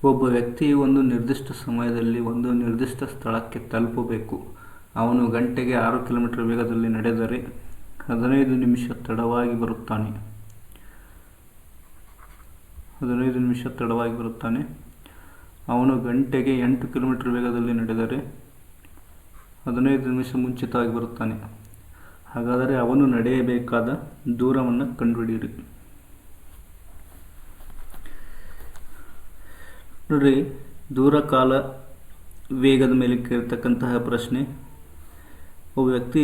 ಒಬ್ಬ ವ್ಯಕ್ತಿಯು ಒಂದು ನಿರ್ದಿಷ್ಟ ಸಮಯದಲ್ಲಿ ಒಂದು ನಿರ್ದಿಷ್ಟ ಸ್ಥಳಕ್ಕೆ ತಲುಪಬೇಕು. ಅವನು ಗಂಟೆಗೆ 6 ಕಿಲೋಮೀಟರ್ ವೇಗದಲ್ಲಿ ನಡೆದರೆ 15 ನಿಮಿಷ ತಡವಾಗಿ ಬರುತ್ತಾನೆ. ಅವನು ಗಂಟೆಗೆ 8 ಕಿಲೋಮೀಟರ್ ವೇಗದಲ್ಲಿ ನಡೆದರೆ 15 ನಿಮಿಷ ಮುಂಚಿತವಾಗಿ ಬರುತ್ತಾನೆ. ಹಾಗಾದರೆ ಅವನು ನಡೆಯಬೇಕಾದ ದೂರವನ್ನು ಕಂಡುಹಿಡಿಯಿರಿ. ನೋಡ್ರಿ, ದೂರ, ಕಾಲ, ವೇಗದ ಮೇಲೆ ಕೇಳ್ತಕ್ಕಂತಹ ಪ್ರಶ್ನೆ. ಒಬ್ಬ ವ್ಯಕ್ತಿ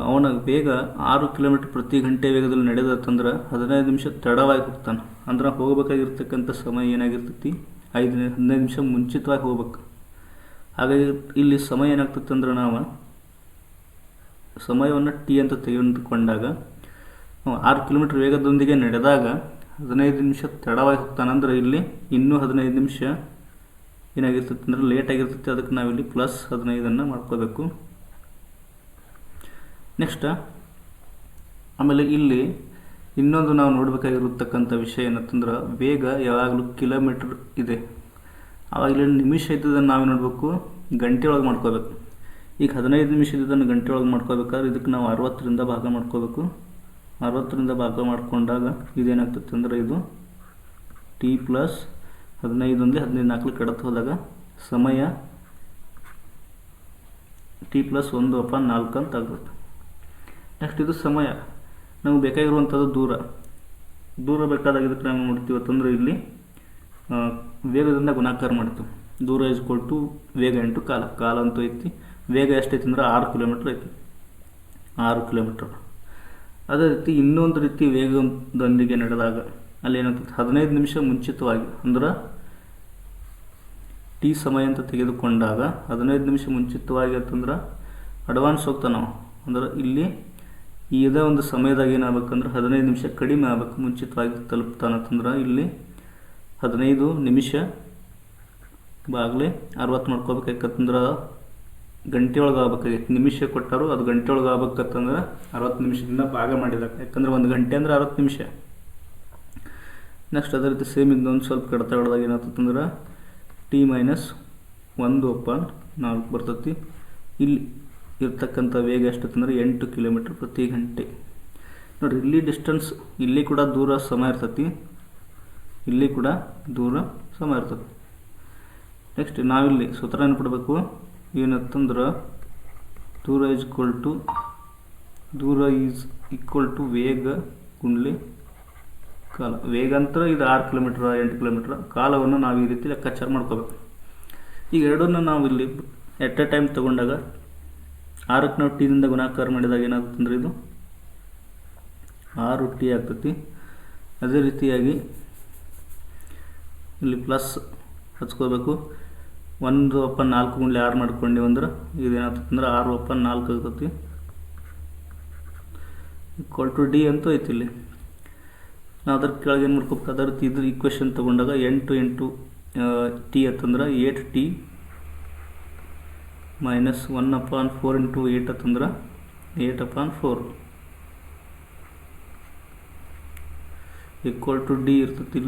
ಅವನ ವೇಗ 6 ಕಿಲೋಮೀಟರ್ ಪ್ರತಿ ಗಂಟೆ ವೇಗದಲ್ಲಿ ನಡೆದತ್ತಂದ್ರೆ 15 ನಿಮಿಷ ತಡವಾಗಿ ಹೋಗ್ತಾನೆ. ಅಂದ್ರೆ ಹೋಗಬೇಕಾಗಿರ್ತಕ್ಕಂಥ ಸಮಯ ಏನಾಗಿರ್ತೈತಿ, 15 ನಿಮಿಷ ಮುಂಚಿತವಾಗಿ ಹೋಗ್ಬೇಕು. ಹಾಗಾಗಿ ಇಲ್ಲಿ ಸಮಯ ಏನಾಗ್ತೈತೆ ಅಂದ್ರೆ ನಾವು ಸಮಯವನ್ನು ಟಿ ಅಂತ ತೆಗೆದುಕೊಂಡಾಗ 6 ಕಿಲೋಮೀಟರ್ ವೇಗದೊಂದಿಗೆ ನಡೆದಾಗ 15 ನಿಮಿಷ ತಡವಾಗಿ ಹೋಗ್ತಾನೆ. ಅಂದ್ರೆ ಇಲ್ಲಿ ಇನ್ನೂ 15 ನಿಮಿಷ ಏನಾಗಿರ್ತೈತೆ ಅಂದ್ರೆ ಲೇಟ್ ಆಗಿರ್ತೈತಿ. ಅದಕ್ಕೆ ನಾವಿಲ್ಲಿ ಪ್ಲಸ್ 15 ಮಾಡ್ಕೋಬೇಕು. ನೆಕ್ಸ್ಟ್ ಆಮೇಲೆ ಇಲ್ಲಿ ಇನ್ನೊಂದು ನಾವು ನೋಡಬೇಕಾಗಿರತಕ್ಕಂಥ ವಿಷಯ ಏನಂತಂದ್ರೆ ವೇಗ ಯಾವಾಗಲೂ ಕಿಲೋಮೀಟರ್ ಇದೆ. ಆವಾಗ ಇಲ್ಲಿ ನಿಮಿಷ ಇದ್ದದನ್ನು ನಾವು ನೋಡಬೇಕು ಗಂಟೆ ಒಳಗೆ ಮಾಡ್ಕೋಬೇಕು. ಈಗ 15 ನಿಮಿಷ ಇದ್ದದನ್ನು ಗಂಟೆ ಒಳಗೆ ಮಾಡ್ಕೋಬೇಕಾದ್ರೆ ಇದಕ್ಕೆ ನಾವು 60ರಿಂದ ಭಾಗ ಮಾಡ್ಕೋಬೇಕು. 60ರಿಂದ ಭಾಗ ಮಾಡಿಕೊಂಡಾಗ ಇದೇನಾಗ್ತೈತೆ ಅಂದ್ರೆ ಇದು ಟಿ ಪ್ಲಸ್ 15 15 ಕಡತ ಹೋದಾಗ ಸಮಯ ಟಿ ಪ್ಲಸ್ 1/4 ಅಂತ ಆಗ್ತದೆ. ನೆಕ್ಸ್ಟ್ ಇದು ಸಮಯ. ನಮಗೆ ಬೇಕಾಗಿರುವಂಥದ್ದು ದೂರ ಬೇಕಾದಾಗ ಇದಕ್ಕೆ ನಾವು ಮಾಡ್ತೀವಿ ಅಂತಂದ್ರೆ ಇಲ್ಲಿ ವೇಗದಿಂದ ಗುಣಾಕಾರ ಮಾಡ್ತೀವಿ. ದೂರ = ವೇಗ ಇಂಟು ಕಾಲ ಅಂತೂ ಐತಿ. ವೇಗ ಎಷ್ಟೈತಿ ಅಂದ್ರೆ 6 ಕಿಲೋಮೀಟ್ರ್ ಐತಿ. 6 ಕಿಲೋಮೀಟ್ರ್. ಅದೇ ರೀತಿ ಇನ್ನೊಂದು ರೀತಿ ವೇಗದೊಂದಿಗೆ ನಡೆದಾಗ ಅಲ್ಲಿ ಏನಾಗ್ತದೆ 15 ನಿಮಿಷ ಮುಂಚಿತವಾಗಿ ಅಂದ್ರೆ ಟಿ ಸಮಯ ಅಂತ ತೆಗೆದುಕೊಂಡಾಗ 15 ನಿಮಿಷ ಮುಂಚಿತವಾಗಿ ಅಂತಂದ್ರೆ ಅಡ್ವಾನ್ಸ್ ಹೋಗ್ತಾನೆ ನಾವು. ಅಂದ್ರೆ ಇಲ್ಲಿ ಇದೇ ಒಂದು ಸಮಯದಾಗ ಏನಾಗಬೇಕಂದ್ರೆ 15 ನಿಮಿಷ ಕಡಿಮೆ ಆಗಬೇಕು. ಮುಂಚಿತವಾಗಿ ತಲುಪ್ತಾನಂತಂದ್ರೆ ಇಲ್ಲಿ 15 ನಿಮಿಷ ಬಾಗಲೇ 60 ಮಾಡ್ಕೋಬೇಕು. ಯಾಕಂತಂದ್ರೆ ಗಂಟೆ ಒಳಗೆ ಆಗ್ಬೇಕಾಗಿತ್ತು. ನಿಮಿಷ ಕೊಟ್ಟರು, ಅದು ಗಂಟೆ ಒಳಗೆ ಆಗ್ಬೇಕಂತಂದ್ರೆ 60 ನಿಮಿಷದಿಂದ ಭಾಗ ಮಾಡಿದಾಗ. ಯಾಕಂದ್ರೆ 1 ಗಂಟೆ ಅಂದ್ರೆ 60 ನಿಮಿಷ. ನೆಕ್ಸ್ಟ್ ಅದೇ ರೀತಿ ಸೇಮ್ ಇನ್ನೊಂದು ಸ್ವಲ್ಪ ಕಡತ ಹೊಡೆದಾಗ ಏನಾಗ್ತಂದ್ರೆ ಟಿ ಮೈನಸ್ 1/4 ಬರ್ತೈತಿ. ಇಲ್ಲಿ ಇರ್ತಕ್ಕಂಥ ವೇಗ ಎಷ್ಟಂದ್ರೆ 8 ಕಿಲೋಮೀಟರ್ ಪ್ರತಿ ಗಂಟೆ. ನೋಡಿರಿ, ಇಲ್ಲಿ ಡಿಸ್ಟೆನ್ಸ್, ಇಲ್ಲಿ ಕೂಡ ದೂರ ಸಮಯ ಇರ್ತೈತಿ, ಇಲ್ಲಿ ಕೂಡ ದೂರ ಸಮಯ ಇರ್ತೈತಿ. ನೆಕ್ಸ್ಟ್ ನಾವಿಲ್ಲಿ ಸೂತ್ರ ನೆನಪಿಡಬೇಕು ಏನಂತಂದ್ರೆ ದೂರ ಈಸ್ ಈಕ್ವಲ್ ಟು ವೇಗ ಗುಂಡ್ಲೆ ಕಾಲ. ವೇಗ ಅಂತ ಇದು 6 ಕಿಲೋಮೀಟ್ರ್ 8 ಕಿಲೋಮೀಟ್ರ್. ಕಾಲವನ್ನು ನಾವು ಈ ರೀತಿ ಲೆಕ್ಕಾಚಾರ ಮಾಡ್ಕೋಬೇಕು. ಈಗ ಎರಡನ್ನು ನಾವು ಇಲ್ಲಿ ಎಟ್ ಎ ಟೈಮ್ ತೊಗೊಂಡಾಗ 6ಕ್ಕೆ ನಾವು ಟಿದಿಂದ ಗುಣಾಕಾರ ಮಾಡಿದಾಗ ಏನಾಗುತ್ತೆ ಅಂದರೆ ಇದು 6 ಟಿ ಆಗ್ತೈತಿ. ಅದೇ ರೀತಿಯಾಗಿ ಇಲ್ಲಿ ಪ್ಲಸ್ ಹಚ್ಕೋಬೇಕು. 1/4 ಗುಂಡ್ಲೆ 6 ಮಾಡ್ಕೊಂಡೀವಿ ಅಂದ್ರೆ ಇದೇನಾಗ್ತದೆ ಅಂದ್ರೆ 6/4 ಆಗ್ತೈತಿ. = ಡಿ ಅಂತೂ ಐತಿ. ಇಲ್ಲಿ ನಾವು ಅದ್ರ ಕೆಳಗೆ ಏನು ಮಾಡ್ಕೋಬೇಕು, ಅದೇ ರೀತಿ ಇದ್ರ ಈಕ್ವೇಷನ್ ತೊಗೊಂಡಾಗ 8 ಟಿ ಅಂತಂದ್ರೆ 8t ಮೈನಸ್ 1/4 ಇಂಟು 8 ಅಂತಂದ್ರೆ 8/4 = ಡಿ ಇರ್ತೈತಿ.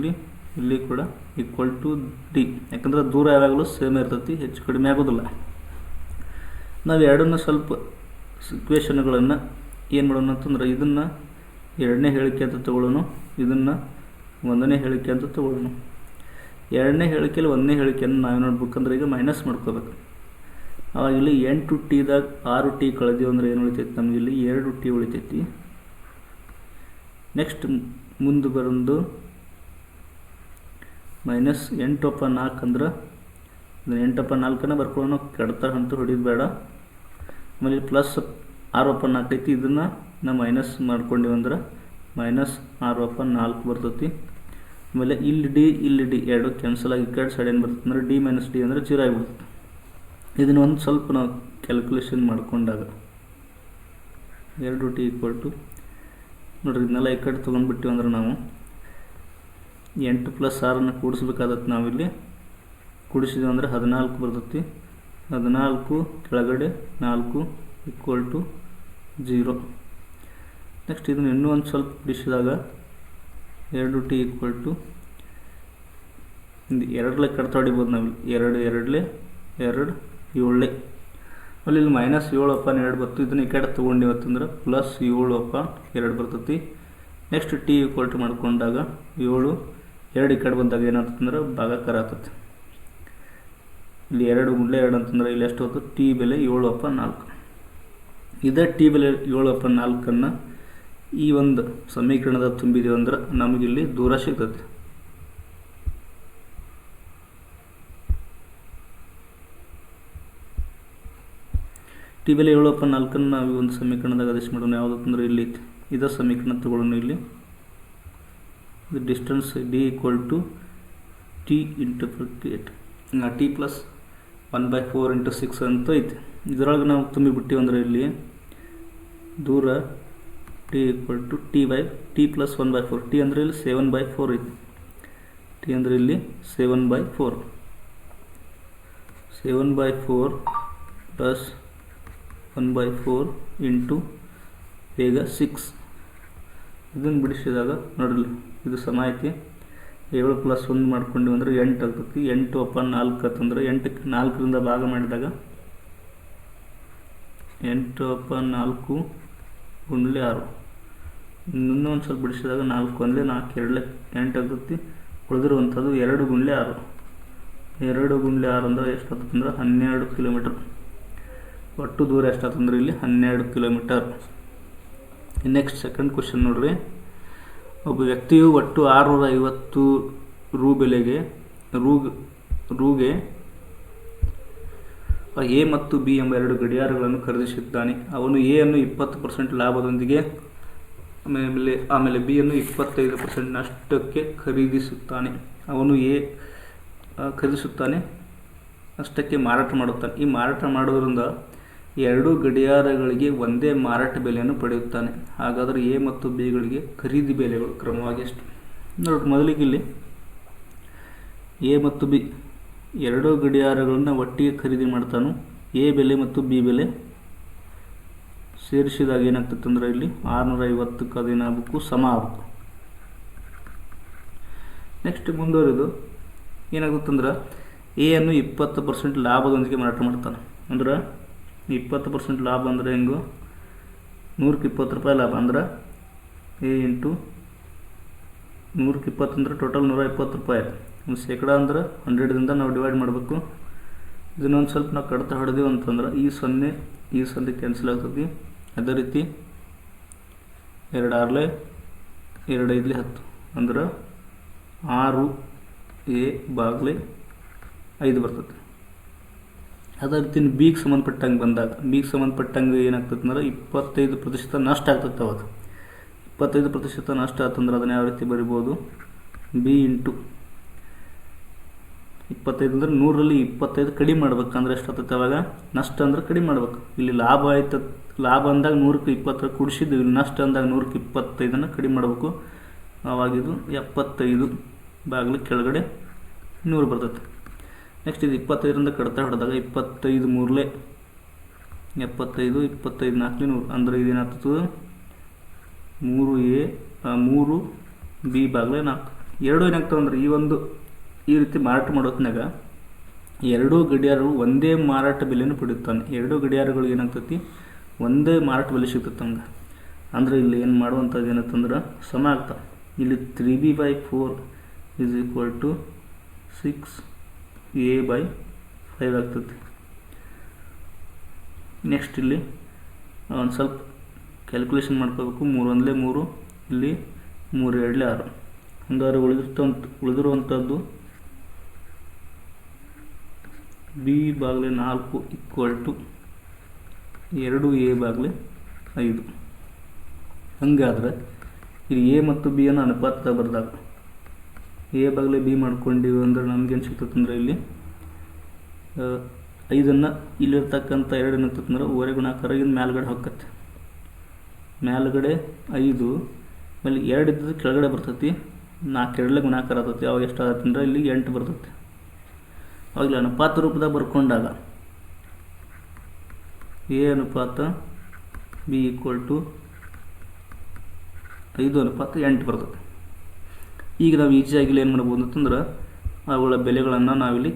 ಇಲ್ಲಿ ಕೂಡ = ಡಿ. ಯಾಕಂದ್ರೆ ದೂರ ಯಾವಾಗಲೂ ಸೇಮ್ ಇರ್ತೈತಿ, ಹೆಚ್ಚು ಕಡಿಮೆ ಆಗೋದಿಲ್ಲ. ನಾವು ಎರಡನ್ನು ಸ್ವಲ್ಪ ಇಕ್ವೇಷನ್ಗಳನ್ನು ಏನು ಮಾಡೋಣ ಅಂತಂದ್ರೆ ಇದನ್ನು 2ನೇ ಹೇಳಿಕೆ ಅಂತ ತಗೊಳ್ಳೋಣ, ಇದನ್ನು 1ನೇ ಹೇಳಿಕೆ ಅಂತ ತಗೊಳ್ಳೋಣ. 2ನೇ ಹೇಳಿಕೆಯಲ್ಲಿ 1ನೇ ಹೇಳಿಕೆಯನ್ನು ನಾವು ನೋಡ್ಬೇಕಂದ್ರೆ ಈಗ ಮೈನಸ್ ಮಾಡ್ಕೋಬೇಕು. ಆವಾಗ ಇಲ್ಲಿ 8 ಟಿದಾಗ 6 ಟಿ ಕಳೆದೀವಿ ಅಂದ್ರೆ ಏನು ಉಳಿತೈತಿ ನಮಗೆ, ಇಲ್ಲಿ 2 ಟಿ ಉಳಿತೈತಿ. ನೆಕ್ಸ್ಟ್ ಮುಂದೆ ಬರೋದು ಮೈನಸ್ 8/4 ಅಂದ್ರೆ 8/4 ಬರ್ಕೊಳ್ಳೋಣ, ಕೆಡ್ತ ಅಂತೂ ಹೊಡಿದು ಬೇಡ. ಆಮೇಲೆ ಪ್ಲಸ್ 6/4 ಐತಿ, ಇದನ್ನು ನಾವು ಮೈನಸ್ ಮಾಡ್ಕೊಂಡಿವಿ ಅಂದ್ರೆ ಮೈನಸ್ 6/4 ಬರ್ತೈತಿ. ಆಮೇಲೆ ಇಲ್ಲಿ ಡಿ ಎರಡು ಕ್ಯಾನ್ಸಲ್ ಆಗಿ ಈ ಕಡೆ ಸೈಡ್ ಏನು ಬರ್ತದೆ ಅಂದರೆ ಡಿ ಮೈನಸ್ ಡಿ ಅಂದರೆ 0 ಆಗಿಬಿಡ್ತದೆ. ಇದನ್ನು ಒಂದು ಸ್ವಲ್ಪ ನಾವು ಕ್ಯಾಲ್ಕುಲೇಷನ್ ಮಾಡ್ಕೊಂಡಾಗ 2t = ನೋಡಿರಿ, ಇದನ್ನೆಲ್ಲ ಈ ಕಡೆ ತೊಗೊಂಡ್ಬಿಟ್ಟಿವಿ ಅಂದ್ರೆ ನಾವು 8 + 6 ಕೂಡಿಸ್ಬೇಕಾದತ್ತು. ನಾವಿಲ್ಲಿ ಕೂಡಿಸಿದ್ವಿ ಅಂದರೆ 14 ಬರ್ತೈತಿ. 14 ಕೆಳಗಡೆ 4 = 0. ನೆಕ್ಸ್ಟ್ ಇದನ್ನು ಇನ್ನೂ ಒಂದು ಸ್ವಲ್ಪ ಕೂಡಿಸಿದಾಗ 2t = ಎರಡಲೆ ಕಡ್ತ ಹೊಡಿಬೋದು ನಾವು. ಎರಡು ಎರಡಲೆ 2 7 ಅಲ್ಲಿ ಇಲ್ಲಿ -7/2 ಬರ್ತದೆ. ಇದನ್ನು ಈ ಕಡೆ ತೊಗೊಂಡಿವತ್ತಂದ್ರೆ +7/2 ಬರ್ತೈತಿ. ನೆಕ್ಸ್ಟ್ ಟಿ ಈಕ್ವಲ್ ಟು ಮಾಡ್ಕೊಂಡಾಗ 7 2 ಈ ಕಡೆ ಬಂದಾಗ ಏನಾಗ್ತಂದ್ರೆ ಭಾಗಾಕಾರ ಆಗ್ತದೆ. ಇಲ್ಲಿ 2 × 2 ಅಂತಂದ್ರೆ ಇಲ್ಲಿ ಎಷ್ಟು ಹೋಗ್ತದೆ, ಟಿ ಬೆಲೆ 7/4. ಇದೇ ಟಿ ಬೆಲೆ 7/4 ಈ ಒಂದು ಸಮೀಕರಣದ ತುಂಬಿದೆವು ಅಂದ್ರೆ ನಮಗಿಲ್ಲಿ ದೂರ ಸಿಗ್ತದೆ. ಟಿ ಬೆಲೆ 7/4 ನಾವು ಒಂದು ಸಮೀಕರಣದಾಗ ಆದೇಶ ಮಾಡೋಣ. ಯಾವುದಂದ್ರೆ ಇಲ್ಲಿ ಇದೇ ಸಮೀಕರಣ ತಗೊಳ್ಳೋಣ. ಇಲ್ಲಿ ಇದು distance d equal to t into t plus 1/4 × 6 ಅಂತ ಐತಿ. ಇದರೊಳಗೆ ನಾವು ತುಂಬಿಬಿಟ್ಟಿವಿ ಅಂದ್ರೆ ಇಲ್ಲಿ ದೂರ t equal to t plus 1/4. T ಅಂದರೆ ಇಲ್ಲಿ 7/4 ಐತಿ. ಟಿ ಅಂದರೆ ಇಲ್ಲಿ 7/4 ಪ್ಲಸ್ 1/4 ಇಂಟು ಬೇಗ 6. ಇದನ್ನು ಬಿಡಿಸಿದಾಗ ನೋಡ್ರಿ ಇದು ಸಮ ಐತಿ. 7 + 1 ಮಾಡ್ಕೊಂಡ್ವಿ ಅಂದ್ರೆ 8 ಆಗ್ತೈತಿ. 8/4 ಅಂತಂದ್ರೆ 8ಕ್ಕೆ 4ರಿಂದ ಭಾಗ ಮಾಡಿದಾಗ 8/4 × 6. ಇನ್ನೂ ಒಂದು ಸ್ವಲ್ಪ ಬಿಡಿಸಿದಾಗ 4 × 1 4 2 8 ಆಗ್ತೈತಿ. ಉಳಿದಿರುವಂಥದ್ದು 2 × 6. 2 × 6 ಅಂದ್ರೆ ಎಷ್ಟು ಆಗ್ತದೆ ಅಂದ್ರೆ 12 ಕಿಲೋಮೀಟರ್. ಒಟ್ಟು ದೂರ ಎಷ್ಟಾಗ್ತಂದ್ರೆ ಇಲ್ಲಿ 12 ಕಿಲೋಮೀಟರ್. ನೆಕ್ಸ್ಟ್ ಸೆಕೆಂಡ್ ಕ್ವಶನ್ ನೋಡ್ರಿ. ಒಬ್ಬ ವ್ಯಕ್ತಿಯು ಒಟ್ಟು 650 ರೂ ಬೆಲೆಗೆ ರೂಗೆ ಎ ಮತ್ತು ಬಿ ಎಂಬ 2 ಗಡಿಯಾರಗಳನ್ನು ಖರೀದಿಸಿದ್ದಾನೆ. ಅವನು ಎ ಅನ್ನು 20% ಲಾಭದೊಂದಿಗೆ ಆಮೇಲೆ ಬಿ ಅನ್ನು 25% ನಷ್ಟಕ್ಕೆ ಖರೀದಿಸುತ್ತಾನೆ. ಅವನು ಎ ಖರೀದಿಸುತ್ತಾನೆ, ಅಷ್ಟಕ್ಕೆ ಮಾರಾಟ ಮಾಡುತ್ತಾನೆ. ಈ ಮಾರಾಟ ಮಾಡೋದ್ರಿಂದ 2 ಗಡಿಯಾರಗಳಿಗೆ ಒಂದೇ ಮಾರಾಟ ಬೆಲೆಯನ್ನು ಪಡೆಯುತ್ತಾನೆ. ಹಾಗಾದರೆ ಎ ಮತ್ತು ಬಿಗಳಿಗೆ ಖರೀದಿ ಬೆಲೆಗಳು ಕ್ರಮವಾಗಿ ಎಷ್ಟು? ನೋಡಿ, ಮೊದಲಿಗೆ ಇಲ್ಲಿ ಎ ಮತ್ತು ಬಿ 2 ಗಡಿಯಾರಗಳನ್ನು ಒಟ್ಟಿಗೆ ಖರೀದಿ ಮಾಡ್ತಾನು. ಎ ಬೆಲೆ ಮತ್ತು ಬಿ ಬೆಲೆ ಸೇರಿಸಿದಾಗ ಏನಾಗ್ತದೆ ಅಂದ್ರೆ ಇಲ್ಲಿ 650ಕ್ಕೆ ಅದೇನಾಗಬೇಕು, ಸಮ ಆಗಬೇಕು. ನೆಕ್ಸ್ಟ್ ಮುಂದುವರಿದು ಏನಾಗುತ್ತಂದ್ರೆ ಎ ಅನ್ನು 20% ಲಾಭದೊಂದಿಗೆ ಮಾರಾಟ ಮಾಡ್ತಾನೆ. ಅಂದ್ರೆ 20% ಲಾಭ ಅಂದರೆ ಹೆಂಗು, 100ಕ್ಕೆ 20 ರೂಪಾಯಿ ಲಾಭ ಅಂದ್ರೆ ಎ ಇಂಟು 100ಕ್ಕೆ 20 ಅಂದರೆ ಟೋಟಲ್ 120 ರೂಪಾಯಿ. ಒಂದು ಶೇಕಡ ಅಂದ್ರೆ 100ದಿಂದ ನಾವು ಡಿವೈಡ್ ಮಾಡಬೇಕು. ಇದನ್ನೊಂದು ಸ್ವಲ್ಪ ನಾವು ಕಡಿತ ಹೊಡೆದೀವಿ ಅಂತಂದ್ರೆ ಈ 0 ಕ್ಯಾನ್ಸಲ್ ಆಗ್ತದೆ. ಅದೇ ರೀತಿ 2 6 2 5 10 ಅಂದ್ರೆ 6a/5 ಬರ್ತದೆ. ಅದೇ ರೀತಿ ಬಿಗೆ ಸಂಬಂಧಪಟ್ಟಂಗೆ ಏನಾಗ್ತದೆ ಅಂದ್ರೆ 25% ನಷ್ಟ ಆಗ್ತದೆ. ಅವಾಗ 25% ನಷ್ಟ ಆತಂದ್ರೆ ಅದನ್ನು ಯಾವ ರೀತಿ ಬರಿಬೋದು, ಬಿ ಇಂಟು 25 ಅಂದರೆ 100ರಲ್ಲಿ 25 ಕಡಿಮೆ ಮಾಡ್ಬೇಕಂದ್ರೆ ಎಷ್ಟಾಗ್ತದೆ, ಅವಾಗ ನಷ್ಟ ಅಂದ್ರೆ ಕಡಿಮೆ ಮಾಡ್ಬೇಕು. ಇಲ್ಲಿ ಲಾಭ ಆಯ್ತು, ಲಾಭ ಅಂದಾಗ 100ಕ್ಕೆ 20 ಕೂಡಿಸಿದ್ದು, ಇಲ್ಲಿ ನಷ್ಟ ಅಂದಾಗ 100ಕ್ಕೆ 25 ಕಡಿಮೆ ಮಾಡಬೇಕು. ಆವಾಗಿದು 75 ಕೆಳಗಡೆ 100 ಬರ್ತೈತೆ. ನೆಕ್ಸ್ಟ್ ಇದು 25ರಿಂದ ಕಡಿತ ಹೊಡೆದಾಗ 25 3 75 25 4 100 ಅಂದರೆ ಇದೇನಾಗ್ತದೆ 3a/3b/4. ಎರಡು ಏನಾಗ್ತವೆ ಅಂದ್ರೆ ಈ ರೀತಿ ಮಾರಾಟ ಮಾಡೋತ್ನಾಗ 2 ಗಡಿಯಾರಗಳು ಒಂದೇ ಮಾರಾಟ ಬೆಲೆಯನ್ನು ಪಡೆಯುತ್ತಾನೆ. 2 ಗಡಿಯಾರಗಳು ಏನಾಗ್ತೈತಿ, ಒಂದೇ ಮಾರಾಟ ಬೆಲೆ ಸಿಗ್ತೈತೆ ನಮ್ಗೆ. ಅಂದರೆ ಇಲ್ಲಿ ಏನು ಮಾಡುವಂಥದ್ದು ಏನಂತಂದ್ರೆ ಸಮ ಆಗ್ತಾವೆ. ಇಲ್ಲಿ 3b/4 = 6a/5 ಆಗ್ತೈತಿ. ನೆಕ್ಸ್ಟ್ ಇಲ್ಲಿ ಒಂದು ಸ್ವಲ್ಪ ಕ್ಯಾಲ್ಕುಲೇಷನ್ ಮಾಡ್ಕೋಬೇಕು. 3 1 3, ಇಲ್ಲಿ 3 2 6. ಹಂಗಾದ್ರೆ ಉಳಿದಿರುವಂಥದ್ದು b/4 = 2a/5. ಹಂಗಾದ್ರೆ ಇಲ್ಲಿ ಎ ಮತ್ತು ಬಿ ಅನ್ನು ಅನುಪಾತದಾಗ ಬರೆದಾಗ a/b ಮಾಡ್ಕೊಂಡಿವಿ ಅಂದ್ರೆ ನಮ್ಗೇನು ಸಿಗ್ತದೆ ಅಂದರೆ ಇಲ್ಲಿ 5ಅನ್ನು ಇಲ್ಲಿರ್ತಕ್ಕಂಥ 2 ಏನಾಗ್ತದೆ ಅಂದ್ರೆ ಓರೆ ಗುಣಾಕಾರದಿಂದ ಮೇಲ್ಗಡೆ ಹೋಗ್ತೈತೆ. ಮೇಲ್ಗಡೆ 5 ಆಮೇಲೆ 2 ಇದ್ದದ್ದು ಕೆಳಗಡೆ ಬರ್ತೈತಿ. 4 2 ಗುಣಾಕಾರ ಆಗ್ತೈತಿ. ಅವಾಗ ಎಷ್ಟು ಆಗತ್ತೆ ಅಂದ್ರೆ ಇಲ್ಲಿ 8 ಬರ್ತೈತಿ. ಅವಾಗ ಅನುಪಾತ ರೂಪದಾಗ ಬರ್ಕೊಂಡಾಗ a ಅನುಪಾತ b = 5:8 ಬರ್ತದೆ. ಈಗ ನಾವು ಈಜಿಯಾಗಿ ಏನು ಮಾಡ್ಬೋದು ಅಂತಂದ್ರೆ ಅವುಗಳ ಬೆಲೆಗಳನ್ನು ನಾವಿಲ್ಲಿ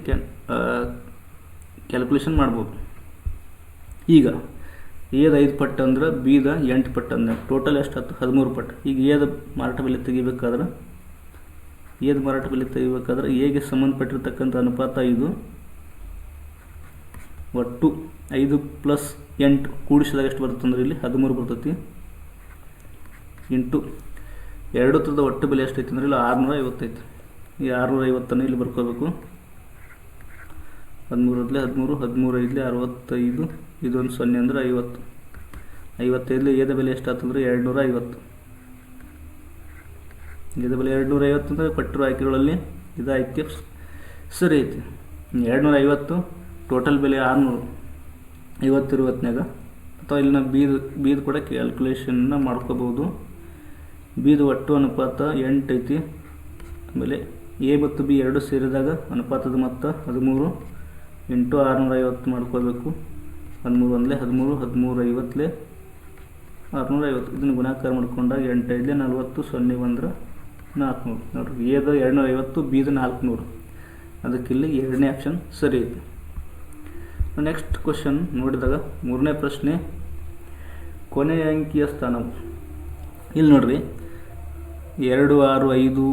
ಕ್ಯಾಲ್ಕುಲೇಷನ್ ಮಾಡ್ಬೋದು. ಈಗ ಎದ 5 ಪಟ್ಟು ಅಂದ್ರೆ ಬಿದ 8 ಪಟ್ಟು ಅಂದ್ರೆ ಟೋಟಲ್ ಎಷ್ಟಾಯ್ತು 13 ಪಟ್ಟು. ಈಗ ಎದ ಮಾರಾಟ ಬೆಲೆ ತೆಗಿಬೇಕಾದ್ರೆ ಎಗೆ ಸಂಬಂಧಪಟ್ಟಿರ್ತಕ್ಕಂಥ ಅನುಪಾತ 5, ಒಟ್ಟು 5 + 8 ಕೂಡಿಸಿದಾಗ ಎಷ್ಟು ಬರುತ್ತೆ ಅಂದ್ರೆ ಇಲ್ಲಿ 13 ಬರ್ತೈತಿ, ಇಂಟು 2 ಥರದ ಒಟ್ಟು ಬೆಲೆ ಎಷ್ಟೈತಿ ಅಂದ್ರೆ ಇಲ್ಲಿ 650 ಐತಿ. ಈ 650 ಇಲ್ಲಿ ಬರ್ಕೋಬೇಕು. 13 13 13 5 65, ಇದೊಂದು 0 ಅಂದರೆ 50. 55 ಏದ ಬೆಲೆ ಎಷ್ಟಾಯ್ತಂದ್ರೆ 250. ಏದ ಬೆಲೆ 250 ಅಂದರೆ ಕೊಟ್ಟಿರೋ ಆಯ್ಕೆಗಳಲ್ಲಿ ಇದು ಆಯ್ಕೆ ಸರಿ ಐತಿ. 250 ಟೋಟಲ್ ಬೆಲೆ 650 ಇರುವತ್ನಾಗ, ಅಥವಾ ಇಲ್ಲಿ ನಾವು ಬೀದು ಕೂಡ ಕ್ಯಾಲ್ಕುಲೇಷನ್ನ ಮಾಡ್ಕೋಬೋದು. ಬೀದು ಒಟ್ಟು ಅನುಪಾತ 8 ಐತಿ. ಆಮೇಲೆ ಎ ಮತ್ತು ಬಿ ಎರಡು ಸೇರಿದಾಗ ಅನುಪಾತದ ಮೊತ್ತ 13 ಇಂಟು 650 ಮಾಡ್ಕೋಬೇಕು. 13 1 13 13 50 650 ಇದನ್ನು ಗುಣಾಕಾರ ಮಾಡ್ಕೊಂಡಾಗ 8 5 40 0 ಬಂದ್ರೆ 400. ನೋಡಿರಿ ಎದ 250, ಬಿದ 400. ಅದಕ್ಕಿಲ್ಲಿ ಎರಡನೇ ಆಪ್ಷನ್ ಸರಿ ಐತಿ. ನೆಕ್ಸ್ಟ್ ಕ್ವಶನ್ ನೋಡಿದಾಗ 3ನೇ ಪ್ರಶ್ನೆ, ಕೊನೆಯ ಅಂಕಿಯ ಸ್ಥಾನವು. ಇಲ್ಲಿ ನೋಡ್ರಿ 2 6 5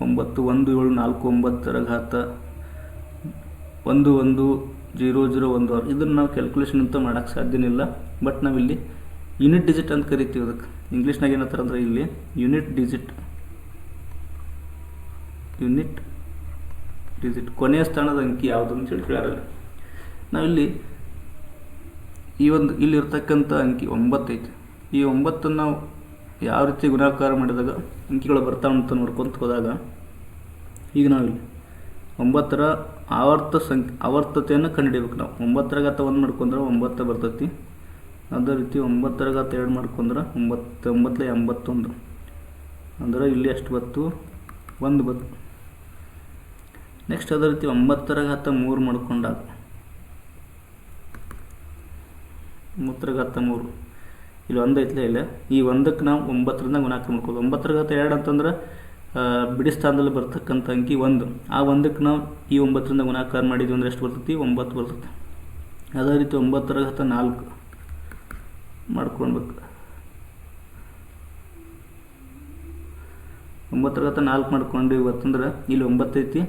9 1 7 4 9 ಘಾತ 1 1 0 0 1 6. ಇದನ್ನು ನಾವು ಕ್ಯಾಲ್ಕುಲೇಷನ್ ಅಂತ ಮಾಡೋಕ್ಕೆ ಸಾಧ್ಯನಿಲ್ಲ. ಬಟ್ ನಾವಿಲ್ಲಿ ಯೂನಿಟ್ ಡಿಜಿಟ್ ಅಂತ ಕರಿತೀವಿ. ಅದಕ್ಕೆ ಇಂಗ್ಲೀಷ್ನಾಗ ಏನಂತಾರೆ ಅಂದರೆ ಇಲ್ಲಿ ಯೂನಿಟ್ ಡಿಜಿಟ್ ಕೊನೆಯ ಸ್ಥಾನದ ಅಂಕಿ ಯಾವುದು ಅಂತ ಹೇಳಿ ಕೇಳಾರಲ್ಲ. ನಾವಿಲ್ಲಿ ಇಲ್ಲಿರ್ತಕ್ಕಂಥ ಅಂಕಿ 9 ಐತಿ. ಈ 9 ನಾವು ಯಾವ ರೀತಿ ಗುಣಾಕಾರ ಮಾಡಿದಾಗ ಅಂಕಿಗಳು ಬರ್ತಾವೆ ಅಂತ ನೋಡ್ಕೊತ ಹೋದಾಗ, ಈಗ ನಾವಿಲ್ಲಿ 9ರ ಆವರ್ತತೆಯನ್ನು ಕಂಡುಹಿಡಿಬೇಕು. ನಾವು 9 ಘಾತ 1 ಮಾಡ್ಕೊಂಡ್ರೆ 9 ಬರ್ತೈತಿ. ಅದೇ ರೀತಿ 9 ಘಾತ 2 ಮಾಡ್ಕೊಂಡ್ರೆ 9 9 81 ಅಂದ್ರೆ ಇಲ್ಲಿ ಎಷ್ಟು ಬತ್ತು 1 ಬತ್ತು. ನೆಕ್ಸ್ಟ್ ಅದೇ ರೀತಿ 9 ಘಾತ 3 ಮಾಡ್ಕೊಂಡಾಗ 9 ಘಾತ 3 ಇಲ್ಲಿ 1 ಐತ್ಲೇ ಇಲ್ಲ. ಈ 1ಕ್ಕೆ ನಾವು 9ರಿಂದ ಗುಣಾಕಾರ ಮಾಡ್ಕೋದು. 9 ಘಾತ 2 ಅಂತಂದ್ರೆ ಬಿಡಿ ಸ್ಥಾನದಲ್ಲಿ ಬರ್ತಕ್ಕಂಥ ಅಂಕಿ 1. ಆ 1ಕ್ಕೆ ನಾವು ಈ 9ರಿಂದ ಗುಣಾಕಾರ ಮಾಡಿದ್ವಿ ಅಂದರೆ ಎಷ್ಟು ಬರ್ತೈತಿ 9 ಬರ್ತೈತಿ. ಅದೇ ರೀತಿ 9 ಘಾತ 4 ಮಾಡ್ಕೊಳ್ಬೇಕು. 9 ಘಾತ 4 ಮಾಡ್ಕೊಂಡು ಇವತ್ತಂದ್ರೆ ಇಲ್ಲಿ 9 ಐತಿ.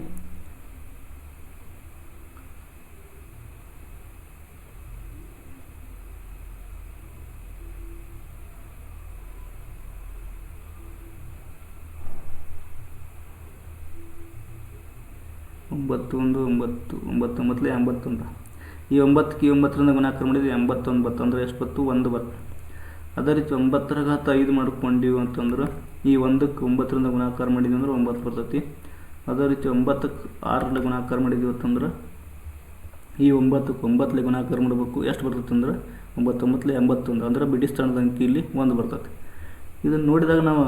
ಒಂಬತ್ತು 81. ಈ 9ಕ್ಕೆ 9ರಿಂದ ಗುಣಾಕಾರ ಮಾಡಿದ್ವಿ 89 ಅಂದರೆ ಎಷ್ಟು ಬತ್ತು 1 ಬತ್ತು. ಅದೇ ರೀತಿ 9 ಘಾತ 5 ಮಾಡ್ಕೊಂಡಿವಿ ಅಂತಂದ್ರೆ ಈ 1ಕ್ಕೆ 9ರಿಂದ ಗುಣಾಕಾರ ಮಾಡಿದ್ವಿ ಅಂದ್ರೆ 9 ಬರ್ತೈತಿ. ಅದೇ ರೀತಿ 9ಕ್ಕೆ 6ರಿಂದ ಗುಣಾಕಾರ ಮಾಡಿದ್ವಿ ಅಂತಂದ್ರೆ ಈ 9ಕ್ಕೆ 9ಲೆ ಗುಣಾಕಾರ ಮಾಡಬೇಕು. ಎಷ್ಟು ಬರ್ತೈತಿ ಅಂದ್ರೆ 9 9 81 ಅಂದರೆ ಬಿಡಿ ಸ್ಥಾನದ ಅಂಕಿ ಇಲ್ಲಿ 1 ಬರ್ತೈತಿ. ಇದನ್ನು ನೋಡಿದಾಗ ನಾವು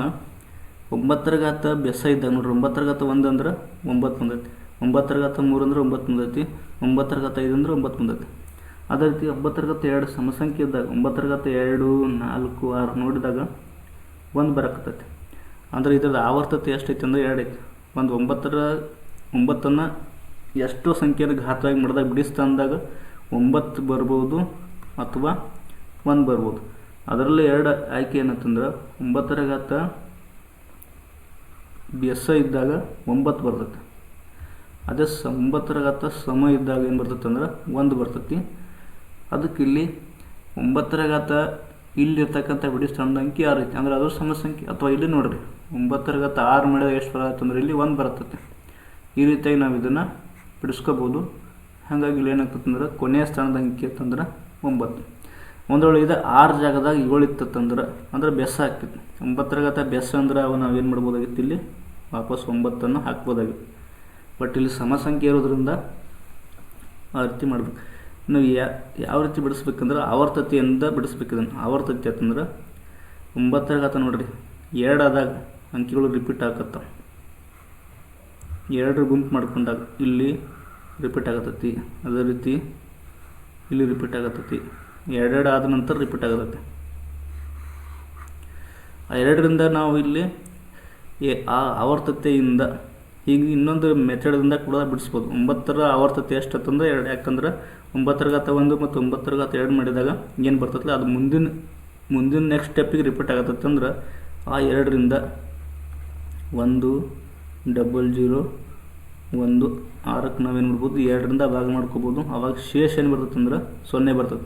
9 ಘಾತ ಬೆಸ ಇದ್ದಾಗ ನೋಡ್ರಿ 9 ಘಾತ 1 ಅಂದ್ರೆ 9 ಬಂದೈತಿ. 9 ಘಾತ 3 ಅಂದ್ರೆ 9 ಬಂದೈತಿ. 9 ಘಾತ 5 ಅಂದ್ರೆ 9 ಬಂದೈತಿ. ಅದೇ ರೀತಿ 9 ಘಾತ 2 ಸಮಸಂಖ್ಯೆ ಇದ್ದಾಗ 9 ಘಾತ 2 4 6 ನೋಡಿದಾಗ 1 ಬರಕತ್ತೈತಿ. ಅಂದರೆ ಇದರ ಆವರ್ತತೆ ಎಷ್ಟೈತಿ ಅಂದರೆ 2 ಐತಿ. ಒಂದು 9ನ್ನು ಎಷ್ಟೋ ಸಂಖ್ಯೆಯ ಘಾತವಾಗಿ ಮಾಡಿದಾಗ ಬಿಡಿ ಸ್ಥಾನದಾಗ 9 ಬರ್ಬೋದು ಅಥವಾ 1 ಬರ್ಬೋದು. ಅದರಲ್ಲಿ 2 ಆಯ್ಕೆ ಏನಂತಂದ್ರೆ 9 ಘಾತ ಬೆಸ ಇದ್ದಾಗ 9 ಬರ್ತೈತಿ. ಅದೇ 9 ಘಾತ ಸಮ ಇದ್ದಾಗ ಏನು ಬರ್ತೈತೆ ಅಂದ್ರೆ 1 ಬರ್ತೈತಿ. ಅದಕ್ಕೆ ಇಲ್ಲಿ 9 ಘಾತ ಇಲ್ಲಿರ್ತಕ್ಕಂಥ ಬಿಡಿ ಸ್ಥಾನದ ಅಂಕಿ 6 ಐತಿ. ಅಂದ್ರೆ ಅದು ಸಮಸಂಖ್ಯೆ. ಅಥವಾ ಇಲ್ಲಿ ನೋಡ್ರಿ 9 ಘಾತ 6 ಮಾಡಿದಾಗ ಎಷ್ಟು ಬರತ್ತೆ ಅಂದ್ರೆ ಇಲ್ಲಿ 1 ಬರ್ತೈತಿ. ಈ ರೀತಿಯಾಗಿ ನಾವು ಇದನ್ನು ಬಿಡಿಸ್ಕೋಬೋದು. ಹಾಗಾಗಿ ಇಲ್ಲಿ ಏನಾಗ್ತದೆ ಅಂದ್ರೆ ಕೊನೆಯ ಸ್ಥಾನದ ಅಂಕಿ ಅಂತಂದ್ರೆ 9. ಒಂದು ವೇಳೆ ಇದು 6 ಜಾಗದಾಗ 7 ಇತ್ತಂದ್ರೆ ಅಂದ್ರೆ ಬೆಸ ಆಗ್ತೈತಿ. 9 ಘಾತ ಬೆಸ ಅಂದ್ರೆ ಅವು ನಾವೇನು ಮಾಡ್ಬೋದಾಗಿತ್ತು ಇಲ್ಲಿ ವಾಪಸ್ 9ನ್ನು ಹಾಕ್ಬೋದಾಗಿತ್ತು. ಬಟ್ ಇಲ್ಲಿ ಸಮಸಂಖ್ಯೆ ಇರೋದ್ರಿಂದ ಆ ರೀತಿ ಮಾಡ್ಬೇಕು. ನಾವು ಯಾವ ರೀತಿ ಬಿಡಿಸ್ಬೇಕಂದ್ರೆ ಆವರ್ತತೆಯಿಂದ ಬಿಡಿಸ್ಬೇಕು. ಇದನ್ನು ಆವರ್ತತೆ ಅಂತಂದ್ರೆ 9 ಘಾತ ನೋಡ್ರಿ 2 ಆದಾಗ ಅಂಕಿಗಳು ರಿಪೀಟ್ ಆಗತ್ತವೆ. 2 ಗುಂಪು ಮಾಡ್ಕೊಂಡಾಗ ಇಲ್ಲಿ ರಿಪೀಟ್ ಆಗತ್ತೈತಿ. ಅದೇ ರೀತಿ ಇಲ್ಲಿ ರಿಪೀಟ್ ಆಗತ್ತೈತಿ. 2 ಆದ ನಂತರ ರಿಪೀಟ್ ಆಗತ್ತೈತಿ. ಆ 2ರಿಂದ ನಾವು ಇಲ್ಲಿ ಆ ಆವರ್ತತೆಯಿಂದ ಹೀಗೆ ಇನ್ನೊಂದು ಮೆಥಡದಿಂದ ಕೂಡ ಬಿಡಿಸ್ಬೋದು. 9ರ ಆವರ್ತತೆ ಎಷ್ಟು ಅಂತಂದ್ರೆ 2, ಯಾಕಂದ್ರೆ 9^1 ಮತ್ತು 9^2 ಮಾಡಿದಾಗ ಏನು ಬರ್ತೈತಲ್ಲ ಅದು ಮುಂದಿನ ನೆಕ್ಸ್ಟ್ ಸ್ಟೆಪ್ಪಿಗೆ ರಿಪೀಟ್ ಆಗತ್ತಂದ್ರೆ ಅಂದ್ರೆ ಆ 2ರಿಂದ 1 00 1 6ಕ್ಕೆ ನಾವೇನು ಮಾಡ್ಬೋದು 2ರಿಂದ ಭಾಗ ಮಾಡ್ಕೋಬೋದು. ಆವಾಗ ಶೇಷ ಏನು ಬರ್ತೈತೆ ಅಂದ್ರೆ 0 ಬರ್ತದೆ.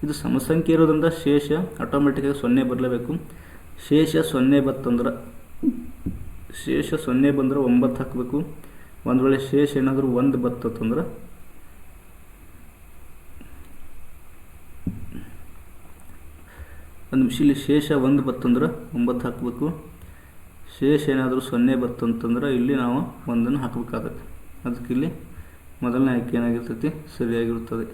ಇದು ಸಮಸಂಖ್ಯೆ ಇರೋದ್ರಿಂದ ಶೇಷ ಆಟೋಮೆಟಿಕಾಗಿ 0 ಬರಲೇಬೇಕು. ಶೇಷ 0 ಬಂತಂದ್ರೆ 9 ಹಾಕಬೇಕು. ಒಂದು ವೇಳೆ ಶೇಷ ಏನಾದರೂ 1 ಬರ್ತಂದ್ರೆ ಒಂದು ಇಲ್ಲಿ ಶೇಷ 1 ಬರ್ತಂದ್ರೆ 9 ಹಾಕಬೇಕು. ಶೇಷ ಏನಾದರೂ 0 ಬರ್ತಂತಂದ್ರೆ ಇಲ್ಲಿ ನಾವು 1 ಹಾಕಬೇಕಾಗತ್ತೆ. ಅದಕ್ಕೆ ಇಲ್ಲಿ ಮೊದಲನೇ ಆಯ್ಕೆ ಏನಾಗಿರ್ತೈತಿ ಸರಿಯಾಗಿರುತ್ತದೆ.